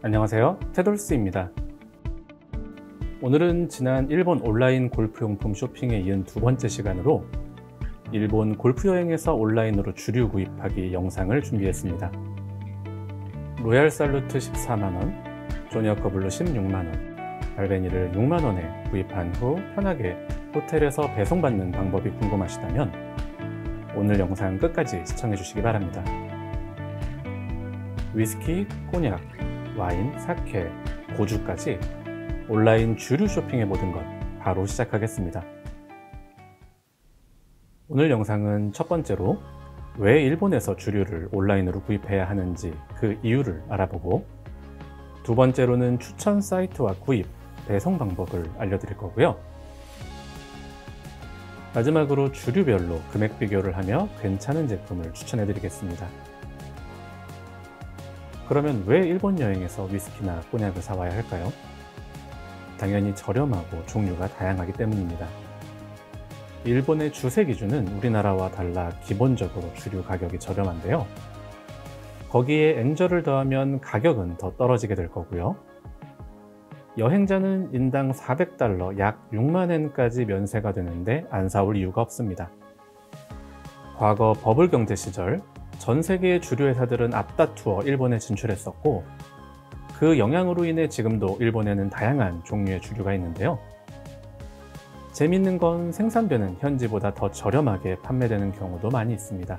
안녕하세요, 테돌스입니다. 오늘은 지난 일본 온라인 골프용품 쇼핑에 이은 두 번째 시간으로 일본 골프 여행에서 온라인으로 주류 구입하기 영상을 준비했습니다. 로얄 살루트 14만원, 조니어커 블루 16만원, 발베니를 6만원에 구입한 후 편하게 호텔에서 배송받는 방법이 궁금하시다면 오늘 영상 끝까지 시청해 주시기 바랍니다. 위스키, 꼬냑, 와인, 사케, 고주까지 온라인 주류 쇼핑의 모든 것 바로 시작하겠습니다. 오늘 영상은 첫 번째로 왜 일본에서 주류를 온라인으로 구입해야 하는지 그 이유를 알아보고, 두 번째로는 추천 사이트와 구입, 배송 방법을 알려드릴 거고요. 마지막으로 주류별로 금액 비교를 하며 괜찮은 제품을 추천해 드리겠습니다. 그러면 왜 일본 여행에서 위스키나 꼬냑을 사와야 할까요? 당연히 저렴하고 종류가 다양하기 때문입니다. 일본의 주세 기준은 우리나라와 달라 기본적으로 주류 가격이 저렴한데요. 거기에 엔저를 더하면 가격은 더 떨어지게 될 거고요. 여행자는 인당 400달러, 약 6만엔까지 면세가 되는데 안 사올 이유가 없습니다. 과거 버블 경제 시절 전 세계의 주류 회사들은 앞다투어 일본에 진출했었고, 그 영향으로 인해 지금도 일본에는 다양한 종류의 주류가 있는데요. 재밌는 건 생산비는 현지보다 더 저렴하게 판매되는 경우도 많이 있습니다.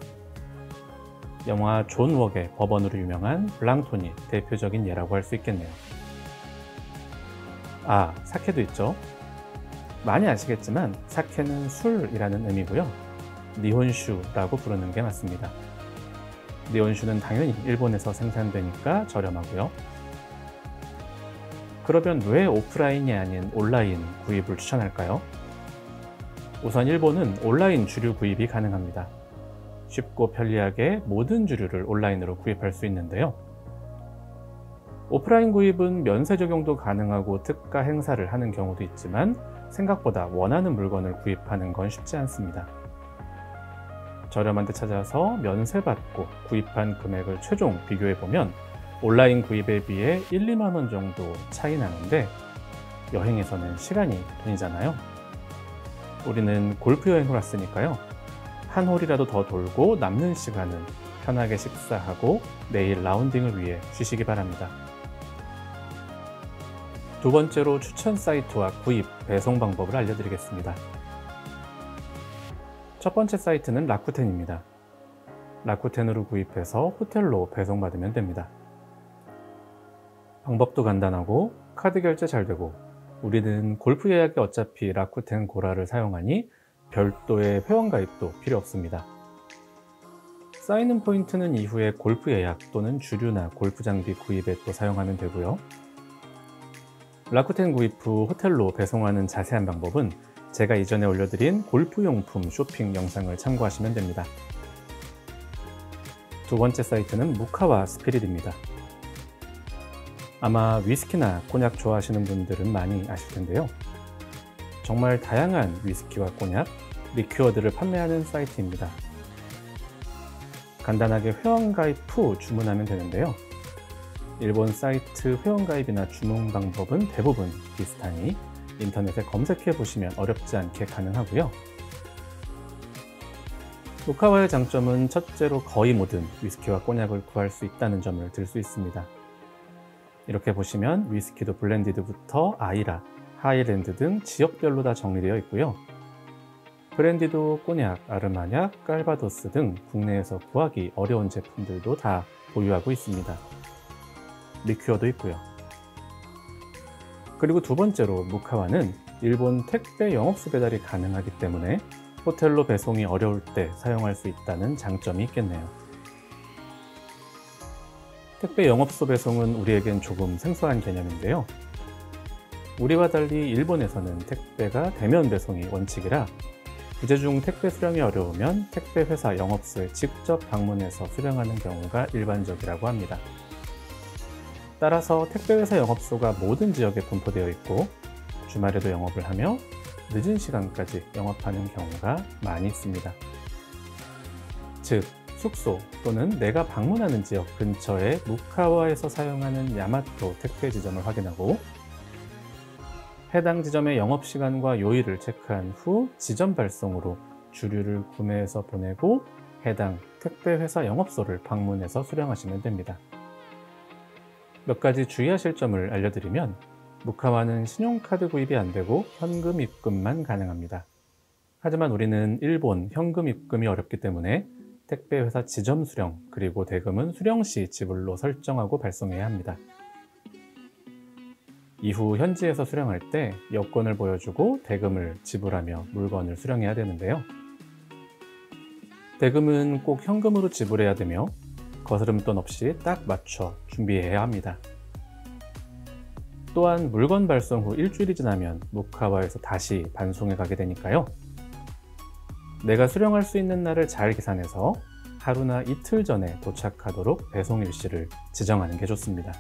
영화 존 웍의 법원으로 유명한 블랑톤이 대표적인 예라고 할 수 있겠네요. 사케도 있죠. 많이 아시겠지만 사케는 술이라는 의미고요. 니혼슈라고 부르는 게 맞습니다. 니혼슈는 당연히 일본에서 생산되니까 저렴하고요. 그러면 왜 오프라인이 아닌 온라인 구입을 추천할까요? 우선 일본은 온라인 주류 구입이 가능합니다. 쉽고 편리하게 모든 주류를 온라인으로 구입할 수 있는데요. 오프라인 구입은 면세 적용도 가능하고 특가 행사를 하는 경우도 있지만 생각보다 원하는 물건을 구입하는 건 쉽지 않습니다. 저렴한 데 찾아서 면세받고 구입한 금액을 최종 비교해보면 온라인 구입에 비해 1, 2만원 정도 차이 나는데, 여행에서는 시간이 돈이잖아요. 우리는 골프 여행을 왔으니까요. 한 홀이라도 더 돌고 남는 시간은 편하게 식사하고 내일 라운딩을 위해 쉬시기 바랍니다. 두 번째로 추천 사이트와 구입, 배송 방법을 알려드리겠습니다. 첫 번째 사이트는 라쿠텐입니다. 라쿠텐으로 구입해서 호텔로 배송받으면 됩니다. 방법도 간단하고 카드 결제 잘 되고, 우리는 골프 예약에 어차피 라쿠텐 고라를 사용하니 별도의 회원가입도 필요 없습니다. 쌓이는 포인트는 이후에 골프 예약 또는 주류나 골프 장비 구입에 또 사용하면 되고요. 라쿠텐 구입 후 호텔로 배송하는 자세한 방법은 제가 이전에 올려드린 골프용품 쇼핑 영상을 참고하시면 됩니다. 두 번째 사이트는 무카와 스피릿입니다. 아마 위스키나 꼬냑 좋아하시는 분들은 많이 아실 텐데요. 정말 다양한 위스키와 꼬냑, 리큐어들을 판매하는 사이트입니다. 간단하게 회원가입 후 주문하면 되는데요. 일본 사이트 회원가입이나 주문 방법은 대부분 비슷하니 인터넷에 검색해 보시면 어렵지 않게 가능하고요. 무카와의 장점은 첫째로 거의 모든 위스키와 꼬냑을 구할 수 있다는 점을 들 수 있습니다. 이렇게 보시면 위스키도 블렌디드부터 아이라, 하이랜드 등 지역별로 다 정리되어 있고요. 브랜디도 꼬냑, 아르마냑, 깔바도스 등 국내에서 구하기 어려운 제품들도 다 보유하고 있습니다. 리큐어도 있고요. 그리고 두 번째로 무카와는 일본 택배 영업소 배달이 가능하기 때문에 호텔로 배송이 어려울 때 사용할 수 있다는 장점이 있겠네요. 택배 영업소 배송은 우리에겐 조금 생소한 개념인데요. 우리와 달리 일본에서는 택배가 대면 배송이 원칙이라 부재 중 택배 수령이 어려우면 택배 회사 영업소에 직접 방문해서 수령하는 경우가 일반적이라고 합니다. 따라서 택배 회사 영업소가 모든 지역에 분포되어 있고 주말에도 영업을 하며 늦은 시간까지 영업하는 경우가 많이 있습니다. 즉, 숙소 또는 내가 방문하는 지역 근처에 무카와에서 사용하는 야마토 택배 지점을 확인하고 해당 지점의 영업시간과 요일을 체크한 후 지점 발송으로 주류를 구매해서 보내고 해당 택배회사 영업소를 방문해서 수령하시면 됩니다. 몇 가지 주의하실 점을 알려드리면 무카와는 신용카드 구입이 안되고 현금 입금만 가능합니다. 하지만 우리는 일본 현금 입금이 어렵기 때문에 택배회사 지점 수령 그리고 대금은 수령시 지불로 설정하고 발송해야 합니다. 이후 현지에서 수령할 때 여권을 보여주고 대금을 지불하며 물건을 수령해야 되는데요. 대금은 꼭 현금으로 지불해야 되며 거스름돈 없이 딱 맞춰 준비해야 합니다. 또한 물건 발송 후 일주일이 지나면 무카와에서 다시 반송해 가게 되니까요. 내가 수령할 수 있는 날을 잘 계산해서 하루나 이틀 전에 도착하도록 배송 일시를 지정하는 게 좋습니다.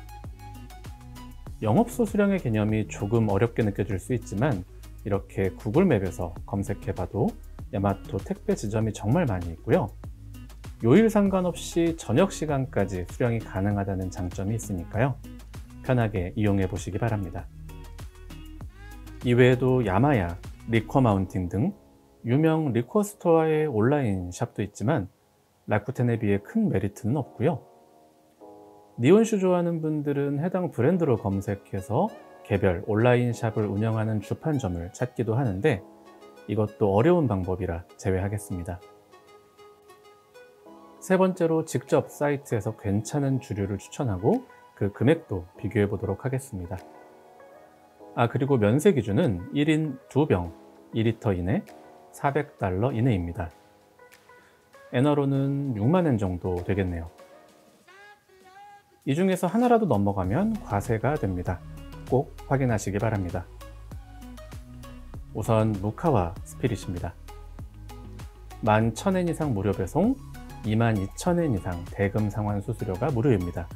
영업소 수령의 개념이 조금 어렵게 느껴질 수 있지만 이렇게 구글맵에서 검색해봐도 야마토 택배 지점이 정말 많이 있고요. 요일 상관없이 저녁 시간까지 수령이 가능하다는 장점이 있으니까요. 편하게 이용해 보시기 바랍니다. 이외에도 야마야, 리커 마운틴 등 유명 리커 스토어의 온라인 샵도 있지만 라쿠텐에 비해 큰 메리트는 없고요. 니온슈 좋아하는 분들은 해당 브랜드로 검색해서 개별 온라인 샵을 운영하는 주판점을 찾기도 하는데 이것도 어려운 방법이라 제외하겠습니다. 세 번째로 직접 사이트에서 괜찮은 주류를 추천하고 그 금액도 비교해 보도록 하겠습니다. 그리고 면세 기준은 1인 2병 2리터 이내 400달러 이내입니다. 엔화로는 6만엔 정도 되겠네요. 이 중에서 하나라도 넘어가면 과세가 됩니다. 꼭 확인하시기 바랍니다. 우선 무카와 스피릿입니다. 11,000엔 이상 무료 배송, 22,000엔 이상 대금 상환 수수료가 무료입니다.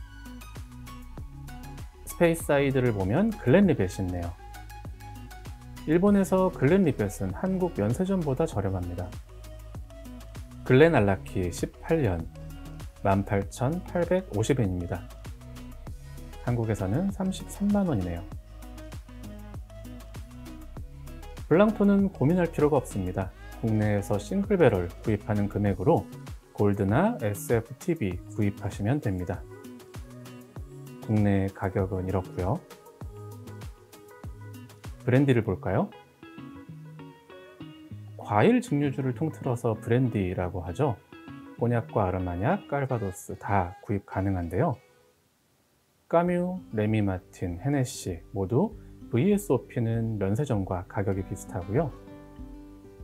스페이스아이드를 보면 글렌리벳이 있네요. 일본에서 글렌리벳은 한국 면세점보다 저렴합니다. 글렌알라키 18년 18,850엔입니다. 한국에서는 33만원이네요. 블랑토는 고민할 필요가 없습니다. 국내에서 싱글배럴 구입하는 금액으로 골드나 SFTB 구입하시면 됩니다. 국내 가격은 이렇고요. 브랜디를 볼까요? 과일 증류주를 통틀어서 브랜디라고 하죠. 꼬냑과 아르마냐, 깔바도스 다 구입 가능한데요. 까뮤, 레미마틴, 헤네시 모두 VSOP는 면세점과 가격이 비슷하고요.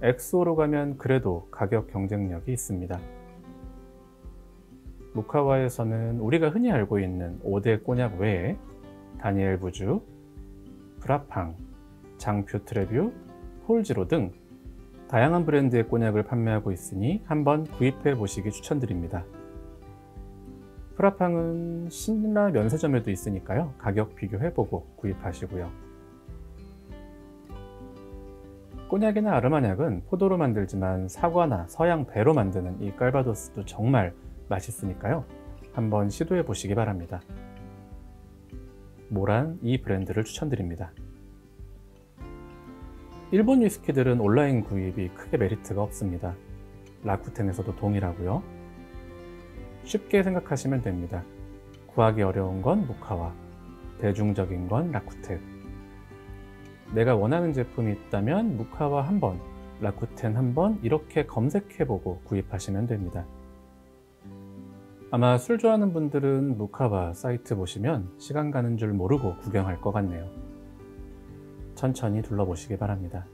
엑소로 가면 그래도 가격 경쟁력이 있습니다. 무카와에서는 우리가 흔히 알고 있는 5대 꼬냑 외에 다니엘 부주, 프라팡, 장퓨 트레뷰, 폴지로 등 다양한 브랜드의 꼬냑을 판매하고 있으니 한번 구입해 보시기 추천드립니다. 프라팡은 신라 면세점에도 있으니까요. 가격 비교해보고 구입하시고요. 꼬냑이나 아르마냑은 포도로 만들지만 사과나 서양 배로 만드는 이 깔바도스도 정말 맛있으니까요. 한번 시도해 보시기 바랍니다. 모란 이 브랜드를 추천드립니다. 일본 위스키들은 온라인 구입이 크게 메리트가 없습니다. 라쿠텐에서도 동일하고요. 쉽게 생각하시면 됩니다. 구하기 어려운 건 무카와, 대중적인 건 라쿠텐. 내가 원하는 제품이 있다면 무카와 한번, 라쿠텐 한번 이렇게 검색해보고 구입하시면 됩니다. 아마 술 좋아하는 분들은 무카와 사이트 보시면 시간 가는 줄 모르고 구경할 것 같네요. 천천히 둘러보시기 바랍니다.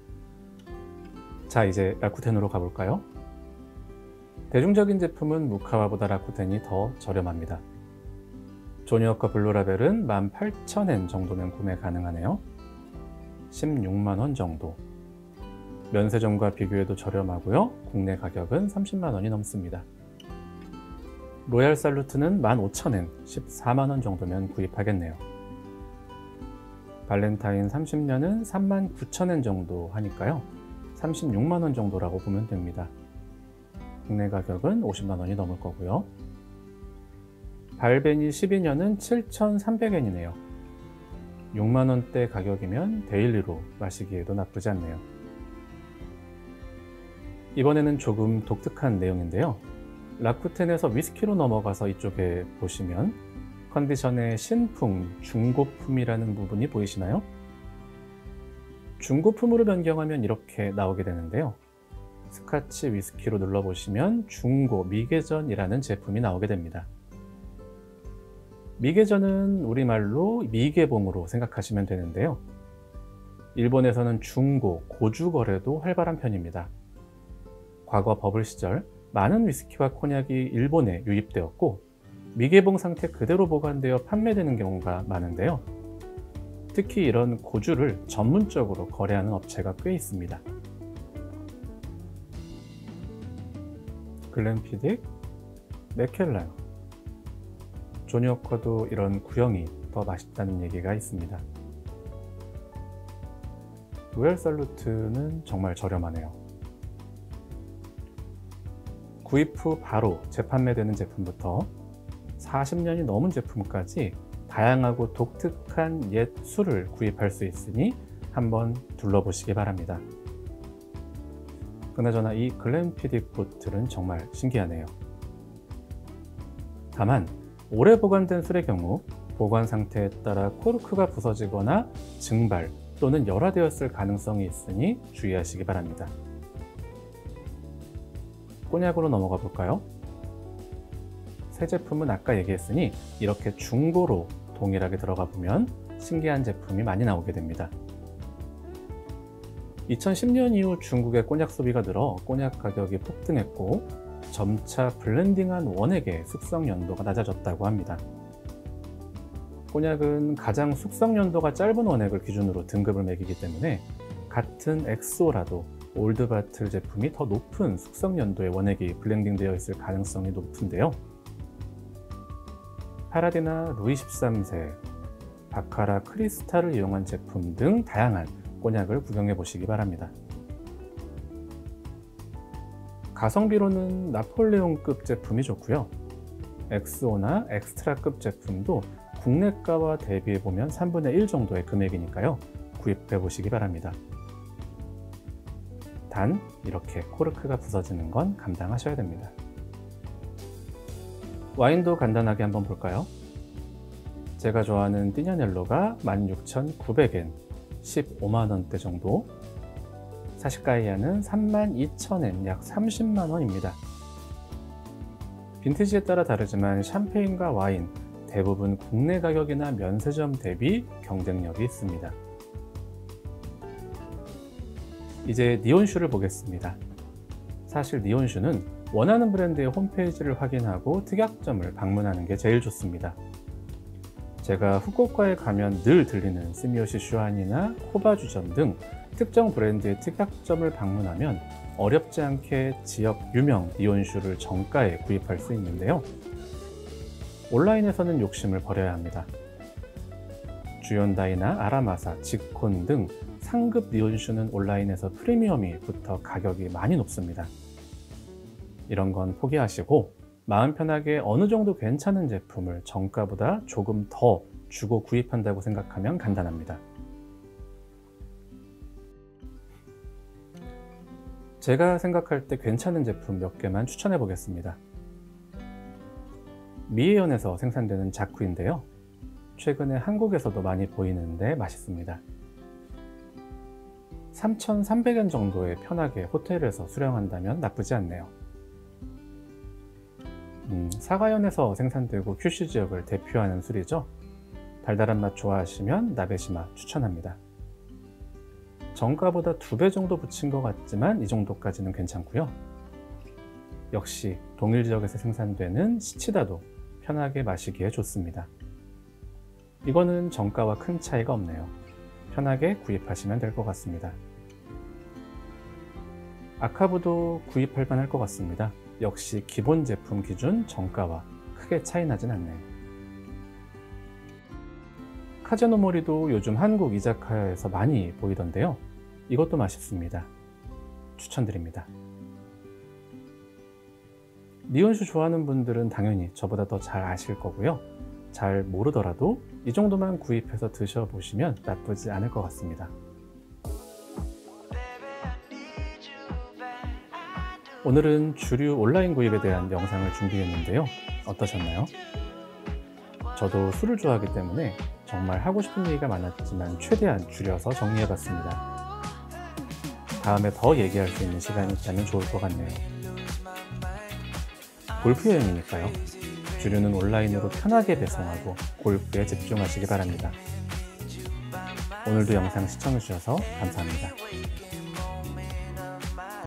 자, 이제 라쿠텐으로 가볼까요? 대중적인 제품은 무카와보다 라쿠텐이 더 저렴합니다. 조니워커 블루라벨은 18,000엔 정도면 구매 가능하네요. 16만원 정도. 면세점과 비교해도 저렴하고요. 국내 가격은 30만원이 넘습니다. 로얄 살루트는 15,000엔, 14만원 정도면 구입하겠네요. 발렌타인 30년은 39,000엔 정도 하니까요. 36만원 정도라고 보면 됩니다. 국내 가격은 50만 원이 넘을 거고요. 발베니 12년은 7,300엔이네요. 6만 원대 가격이면 데일리로 마시기에도 나쁘지 않네요. 이번에는 조금 독특한 내용인데요. 라쿠텐에서 위스키로 넘어가서 이쪽에 보시면 컨디션의 신풍, 중고품이라는 부분이 보이시나요? 중고품으로 변경하면 이렇게 나오게 되는데요. 스카치 위스키로 눌러보시면 중고 미개전이라는 제품이 나오게 됩니다. 미개전은 우리말로 미개봉으로 생각하시면 되는데요. 일본에서는 중고, 고주 거래도 활발한 편입니다. 과거 버블 시절 많은 위스키와 코냑이 일본에 유입되었고 미개봉 상태 그대로 보관되어 판매되는 경우가 많은데요. 특히 이런 고주를 전문적으로 거래하는 업체가 꽤 있습니다. 글렌피딕, 맥켈란, 조니 워커도 이런 구형이 더 맛있다는 얘기가 있습니다. 로얄 살루트는 정말 저렴하네요. 구입 후 바로 재판매되는 제품부터 40년이 넘은 제품까지 다양하고 독특한 옛 술을 구입할 수 있으니 한번 둘러보시기 바랍니다. 그나저나 이 글렌피딕 보틀은 정말 신기하네요. 다만 오래 보관된 술의 경우 보관 상태에 따라 코르크가 부서지거나 증발 또는 열화되었을 가능성이 있으니 주의하시기 바랍니다. 꼬냑으로 넘어가 볼까요? 새 제품은 아까 얘기했으니 이렇게 중고로 동일하게 들어가 보면 신기한 제품이 많이 나오게 됩니다. 2010년 이후 중국의 꼬냑 소비가 늘어 꼬냑 가격이 폭등했고 점차 블렌딩한 원액의 숙성 연도가 낮아졌다고 합니다. 꼬냑은 가장 숙성 연도가 짧은 원액을 기준으로 등급을 매기기 때문에 같은 엑소라도 올드바틀 제품이 더 높은 숙성 연도의 원액이 블렌딩 되어 있을 가능성이 높은데요. 파라디나 루이 13세, 바카라 크리스탈을 이용한 제품 등 다양한 꼬냑을 구경해 보시기 바랍니다. 가성비로는 나폴레옹급 제품이 좋고요. 엑스오나 엑스트라급 제품도 국내가와 대비해 보면 3분의 1 정도의 금액이니까요. 구입해 보시기 바랍니다. 단 이렇게 코르크가 부서지는 건 감당하셔야 됩니다. 와인도 간단하게 한번 볼까요? 제가 좋아하는 띠냐넬로가 16,900엔, 15만원대 정도, 사시카이아는 32,000엔, 약 30만원입니다. 빈티지에 따라 다르지만 샴페인과 와인, 대부분 국내 가격이나 면세점 대비 경쟁력이 있습니다. 이제 니온슈를 보겠습니다. 사실 니온슈는 원하는 브랜드의 홈페이지를 확인하고 특약점을 방문하는 게 제일 좋습니다. 제가 후쿠오카에 가면 늘 들리는 스미요시 슈안이나 코바주점 등 특정 브랜드의 특약점을 방문하면 어렵지 않게 지역 유명 니온슈를 정가에 구입할 수 있는데요. 온라인에서는 욕심을 버려야 합니다. 주연다이나 아라마사, 지콘 등 상급 니온슈는 온라인에서 프리미엄이 붙어 가격이 많이 높습니다. 이런 건 포기하시고 마음 편하게 어느 정도 괜찮은 제품을 정가보다 조금 더 주고 구입한다고 생각하면 간단합니다. 제가 생각할 때 괜찮은 제품 몇 개만 추천해 보겠습니다. 미에현에서 생산되는 자쿠인데요. 최근에 한국에서도 많이 보이는데 맛있습니다. 3,300엔 정도에 편하게 호텔에서 수령한다면 나쁘지 않네요. 사가현에서 생산되고 큐슈 지역을 대표하는 술이죠. 달달한 맛 좋아하시면 나베시마 추천합니다. 정가보다 2배 정도 붙인 것 같지만 이 정도까지는 괜찮고요. 역시 동일 지역에서 생산되는 시치다도 편하게 마시기에 좋습니다. 이거는 정가와 큰 차이가 없네요. 편하게 구입하시면 될 것 같습니다. 아카부도 구입할 만할 것 같습니다. 역시 기본 제품 기준 정가와 크게 차이 나진 않네요. 카제노모리도 요즘 한국 이자카야에서 많이 보이던데요. 이것도 맛있습니다. 추천드립니다. 니온슈 좋아하는 분들은 당연히 저보다 더 잘 아실 거고요. 잘 모르더라도 이 정도만 구입해서 드셔보시면 나쁘지 않을 것 같습니다. 오늘은 주류 온라인 구입에 대한 영상을 준비했는데요. 어떠셨나요? 저도 술을 좋아하기 때문에 정말 하고 싶은 얘기가 많았지만 최대한 줄여서 정리해봤습니다. 다음에 더 얘기할 수 있는 시간이 있다면 좋을 것 같네요. 골프 여행이니까요. 주류는 온라인으로 편하게 배송하고 골프에 집중하시기 바랍니다. 오늘도 영상 시청해주셔서 감사합니다.